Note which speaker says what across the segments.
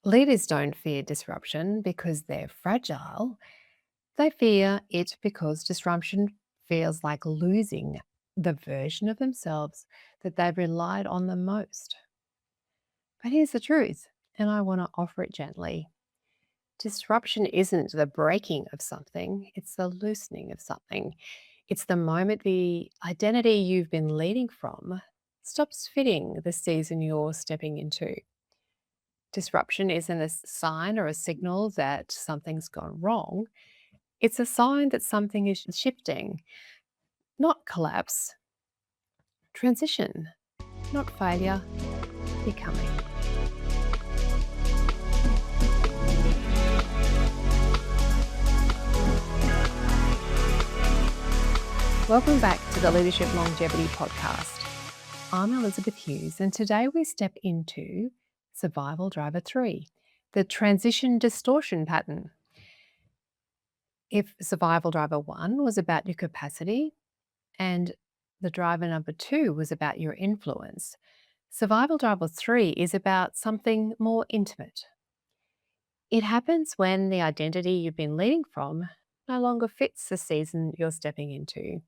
Speaker 1: Leaders don't fear disruption because they're fragile. They fear it because disruption feels like losing the version of themselves that they've relied on the most. But here's the truth, and I want to offer it gently. Disruption isn't the breaking of something, it's the loosening of something. It's the moment the identity you've been leading from stops fitting the season you're stepping into. Disruption isn't a sign or a signal that something's gone wrong. It's a sign that something is shifting, not collapse. Transition, not failure, becoming. Welcome back to the Leadership Longevity Podcast. I'm Elizabeth Hughes, and today we step into Survival Driver 3, the transition distortion pattern. If Survival Driver 1 was about your capacity and the driver number 2 was about your influence, Survival Driver 3 is about something more intimate. It happens when the identity you've been leading from no longer fits the season you're stepping into.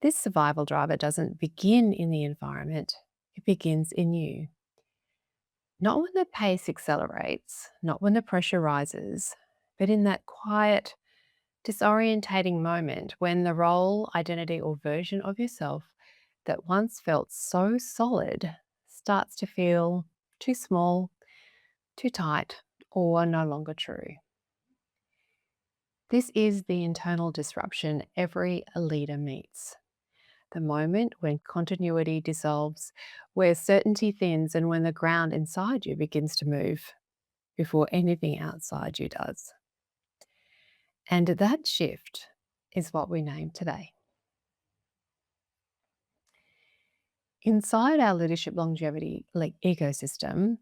Speaker 1: This survival driver doesn't begin in the environment, it begins in you. Not when the pace accelerates, not when the pressure rises, but in that quiet, disorientating moment when the role, identity, or version of yourself that once felt so solid starts to feel too small, too tight, or no longer true. This is the internal disruption every leader meets. The moment when continuity dissolves, where certainty thins, and when the ground inside you begins to move before anything outside you does. And that shift is what we name today. Inside our leadership longevity ecosystem,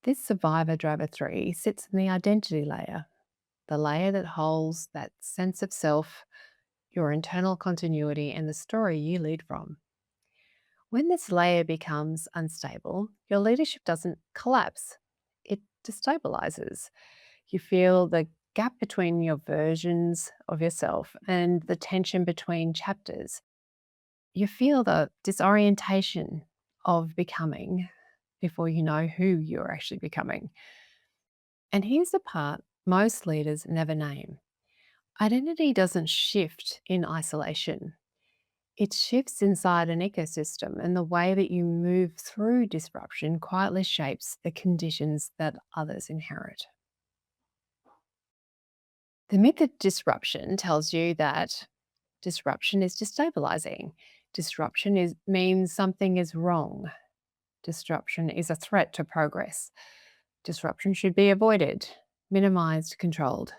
Speaker 1: this survivor driver 3 sits in the identity layer, the layer that holds that sense of self, your internal continuity, and the story you lead from. When this layer becomes unstable, your leadership doesn't collapse, it destabilizes. You feel the gap between your versions of yourself and the tension between chapters. You feel the disorientation of becoming before you know who you're actually becoming. And here's the part most leaders never name. Identity doesn't shift in isolation. It shifts inside an ecosystem, and the way that you move through disruption quietly shapes the conditions that others inherit. The myth of disruption tells you that disruption is destabilizing. Means something is wrong. Disruption is a threat to progress. Disruption should be avoided, minimized, controlled.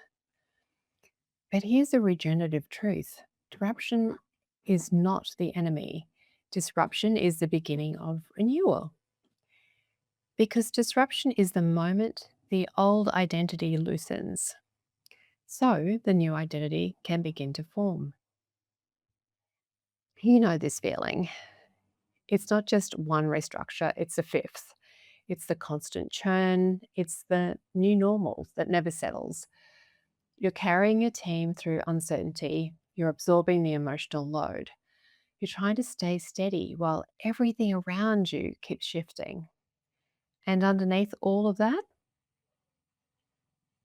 Speaker 1: But here's the regenerative truth. Disruption is not the enemy. Disruption is the beginning of renewal. Because disruption is the moment the old identity loosens, so the new identity can begin to form. You know this feeling. It's not just one restructure, it's a fifth. It's the constant churn, it's the new normal that never settles. You're carrying your team through uncertainty, you're absorbing the emotional load. You're trying to stay steady while everything around you keeps shifting. And underneath all of that,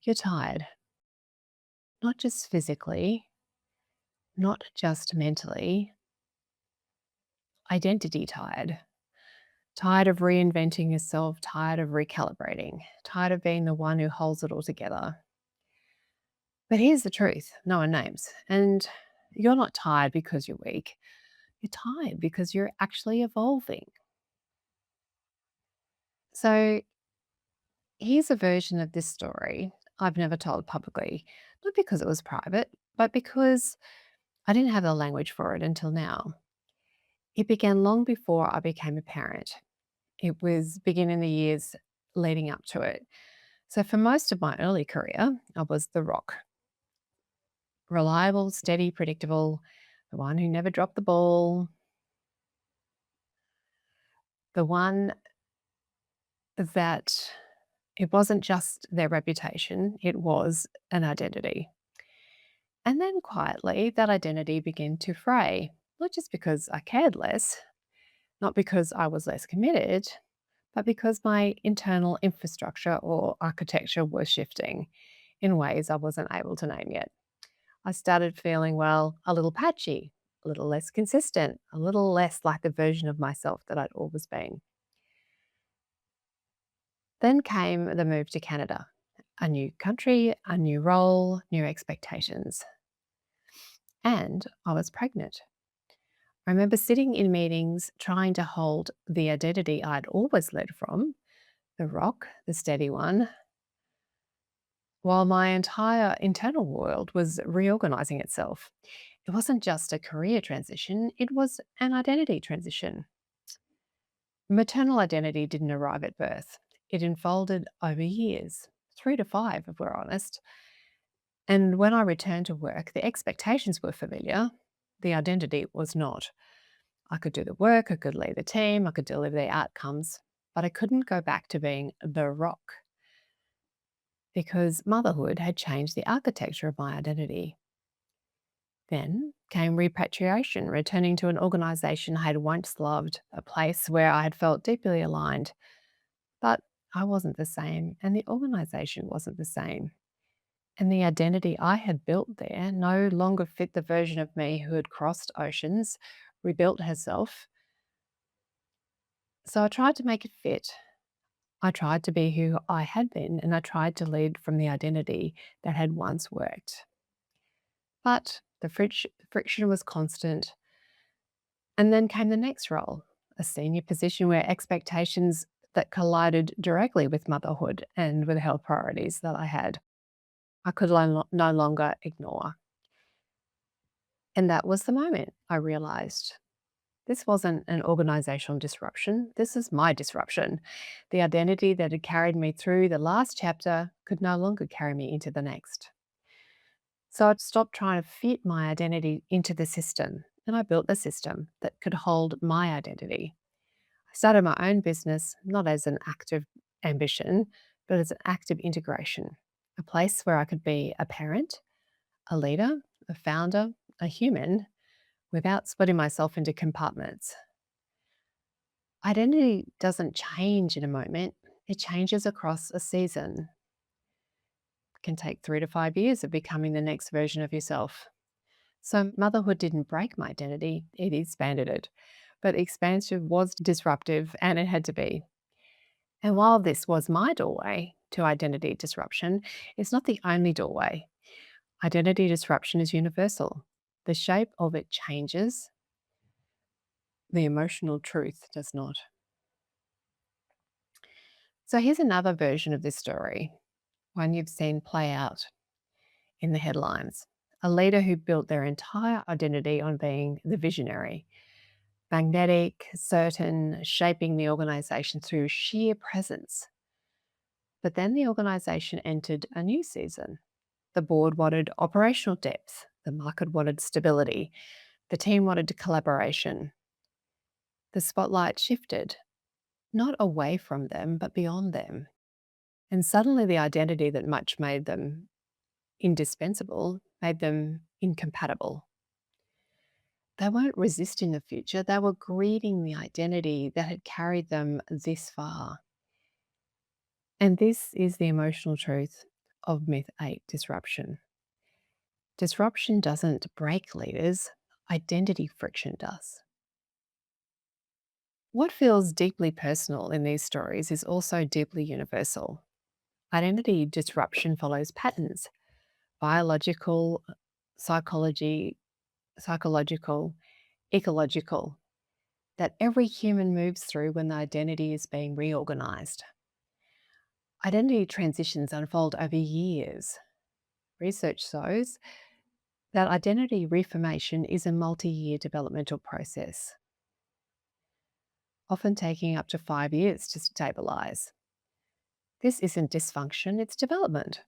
Speaker 1: you're tired. Not just physically, not just mentally, identity tired. Tired of reinventing yourself, tired of recalibrating, tired of being the one who holds it all together. But here's the truth no one names. And you're not tired because you're weak. You're tired because you're actually evolving. So here's a version of this story I've never told publicly, not because it was private, but because I didn't have the language for it until now. It began long before I became a parent. It was beginning the years leading up to it. So for most of my early career, I was the rock. Reliable, steady, predictable, the one who never dropped the ball, the one that It wasn't just their reputation, it was an identity. And then quietly, that identity began to fray, not just because I cared less, not because I was less committed, but because my internal infrastructure or architecture was shifting in ways I wasn't able to name yet. I started feeling, well, a little patchy, a little less consistent, a little less like the version of myself that I'd always been. Then came the move to Canada, a new country, a new role, new expectations. And I was pregnant. I remember sitting in meetings trying to hold the identity I'd always led from, the rock, the steady one, while my entire internal world was reorganizing itself. It wasn't just a career transition, it was an identity transition. Maternal identity didn't arrive at birth. It unfolded over years, 3 to 5, if we're honest. And when I returned to work, the expectations were familiar. The identity was not. I could do the work, I could lead the team, I could deliver the outcomes, but I couldn't go back to being the rock because motherhood had changed the architecture of my identity. Then came repatriation, returning to an organization I had once loved, a place where I had felt deeply aligned. But I wasn't the same, and the organization wasn't the same. And the identity I had built there no longer fit the version of me who had crossed oceans, rebuilt herself. So I tried to make it fit. I tried to be who I had been, and I tried to lead from the identity that had once worked. But the friction was constant. And then came the next role, a senior position where expectations that collided directly with motherhood and with health priorities that I had, I could no longer ignore. And that was the moment I realized this wasn't an organizational disruption. This is my disruption. The identity that had carried me through the last chapter could no longer carry me into the next. So I'd stopped trying to fit my identity into the system, and I built a system that could hold my identity. I started my own business not as an active ambition, but as an active integration, a place where I could be a parent, a leader, a founder, a human without splitting myself into compartments. Identity doesn't change in a moment, it changes across a season. It can take 3 to 5 years of becoming the next version of yourself. So, motherhood didn't break my identity, it expanded it. But expansion was disruptive and it had to be. And while this was my doorway to identity disruption, it's not the only doorway. Identity disruption is universal. The shape of it changes, the emotional truth does not. So here's another version of this story, one you've seen play out in the headlines. A leader who built their entire identity on being the visionary, magnetic, certain, shaping the organization through sheer presence. But then the organization entered a new season. The board wanted operational depth, the market wanted stability, the team wanted collaboration. The spotlight shifted, not away from them, but beyond them. And suddenly the identity that much made them indispensable made them incompatible. They weren't resisting the future, they were greeting the identity that had carried them this far. And this is the emotional truth of myth 8 disruption. Disruption doesn't break leaders, identity friction does. What feels deeply personal in these stories is also deeply universal. Identity disruption follows patterns, biological, psychology, psychological, ecological, that every human moves through when the identity is being reorganized. Identity transitions unfold over years. Research shows that identity reformation is a multi-year developmental process, often taking up to 5 years to stabilize. This isn't dysfunction, it's development.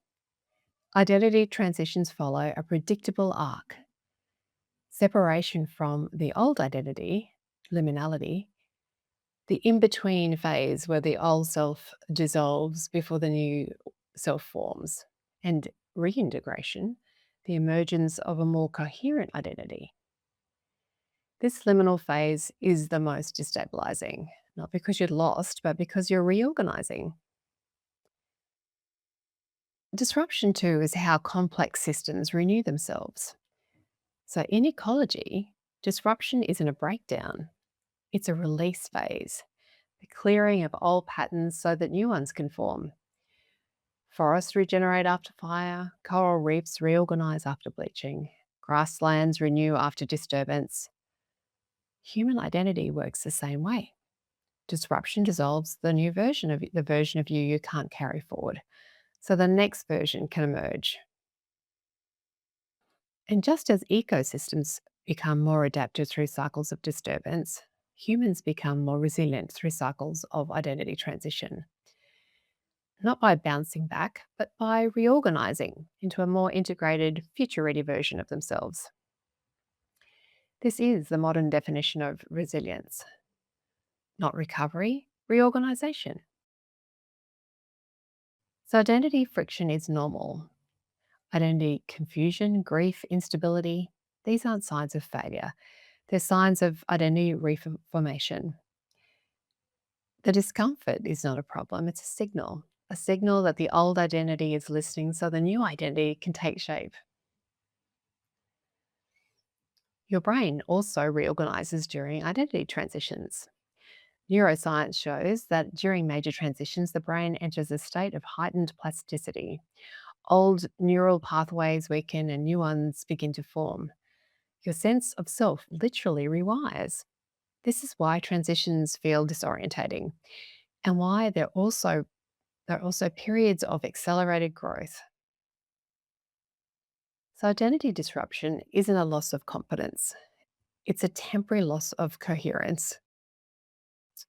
Speaker 1: Identity transitions follow a predictable arc. Separation from the old identity, liminality, the in-between phase where the old self dissolves before the new self forms, and reintegration, the emergence of a more coherent identity. This liminal phase is the most destabilizing, not because you're lost, but because you're reorganizing. Disruption, too, is how complex systems renew themselves. So, in ecology, disruption isn't a breakdown, it's a release phase, the clearing of old patterns so that new ones can form. Forests regenerate after fire, coral reefs reorganize after bleaching, grasslands renew after disturbance. Human identity works the same way. Disruption dissolves the version of you can't carry forward, so the next version can emerge. And just as ecosystems become more adaptive through cycles of disturbance, humans become more resilient through cycles of identity transition. Not by bouncing back, but by reorganizing into a more integrated, future ready version of themselves. This is the modern definition of resilience, not recovery, reorganization. So, identity friction is normal. Identity confusion, grief, instability, these aren't signs of failure. They're signs of identity reformation. The discomfort is not a problem, it's a signal that the old identity is listening so the new identity can take shape. Your brain also reorganizes during identity transitions. Neuroscience shows that during major transitions, the brain enters a state of heightened plasticity. Old neural pathways weaken and new ones begin to form. Your sense of self literally rewires. This is why transitions feel disorientating and why there are also periods of accelerated growth. So, identity disruption isn't a loss of competence, it's a temporary loss of coherence.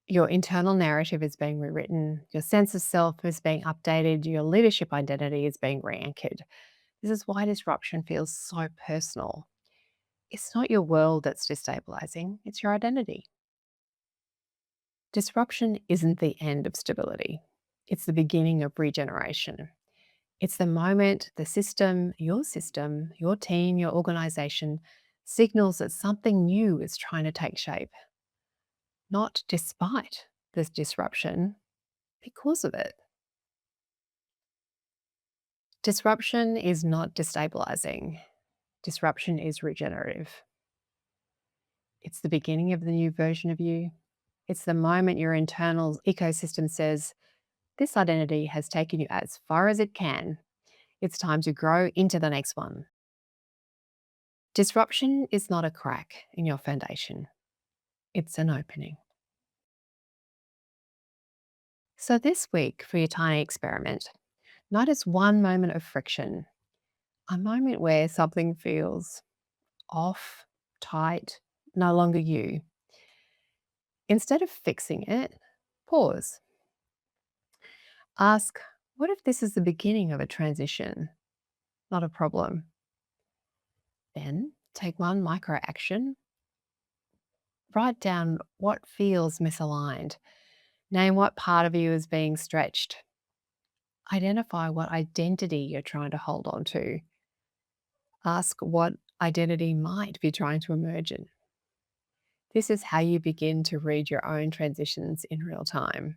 Speaker 1: Your internal narrative is being rewritten, your sense of self is being updated, your leadership identity is being re anchored. This is why disruption feels so personal. It's not your world that's destabilizing, it's your identity. Disruption isn't the end of stability, it's the beginning of regeneration. It's the moment system, your team, your organization signals that something new is trying to take shape, not despite this disruption, because of it. Disruption is not destabilizing. Disruption is regenerative. It's the beginning of the new version of you. It's the moment your internal ecosystem says, this identity has taken you as far as it can. It's time to grow into the next one. Disruption is not a crack in your foundation, it's an opening. So, this week for your tiny experiment, notice one moment of friction, a moment where something feels off, tight, no longer you. Instead of fixing it, pause. Ask, what if this is the beginning of a transition, not a problem? Then take one micro action. Write down what feels misaligned. Name what part of you is being stretched. Identify what identity you're trying to hold on to. Ask what identity might be trying to emerge in. This is how you begin to read your own transitions in real time.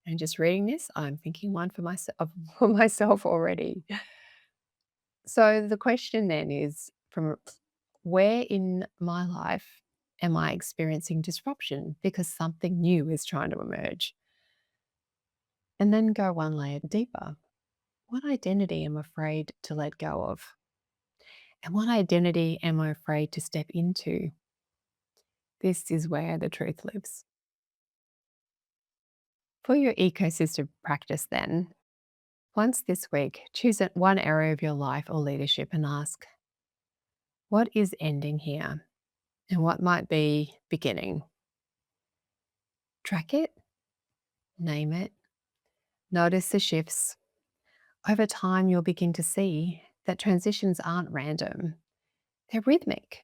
Speaker 1: And just reading this, I'm thinking one for myself, for myself already. So the question then is, from where in my life am I experiencing disruption because something new is trying to emerge? And then go one layer deeper. What identity am I afraid to let go of? And what identity am I afraid to step into? This is where the truth lives. For your ecosystem practice, then, once this week, choose one area of your life or leadership and ask, what is ending here? And what might be beginning? Track it, name it, notice the shifts. Over time, you'll begin to see that transitions aren't random, they're rhythmic.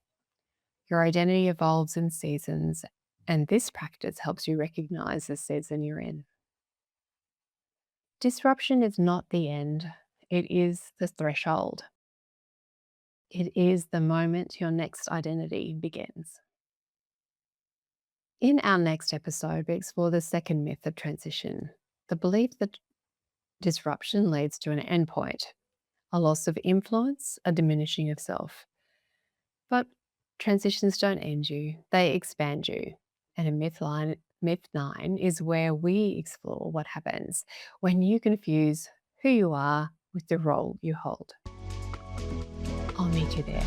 Speaker 1: Your identity evolves in seasons, And this practice helps you recognize the season you're in. Disruption is not the end, it is the threshold. It is the moment your next identity begins. In our next episode, we explore the second myth of transition, the belief that disruption leads to an endpoint, a loss of influence, a diminishing of self. But transitions don't end you, they expand you. And in myth 9 is where we explore what happens when you confuse who you are with the role you hold. I'll meet you there.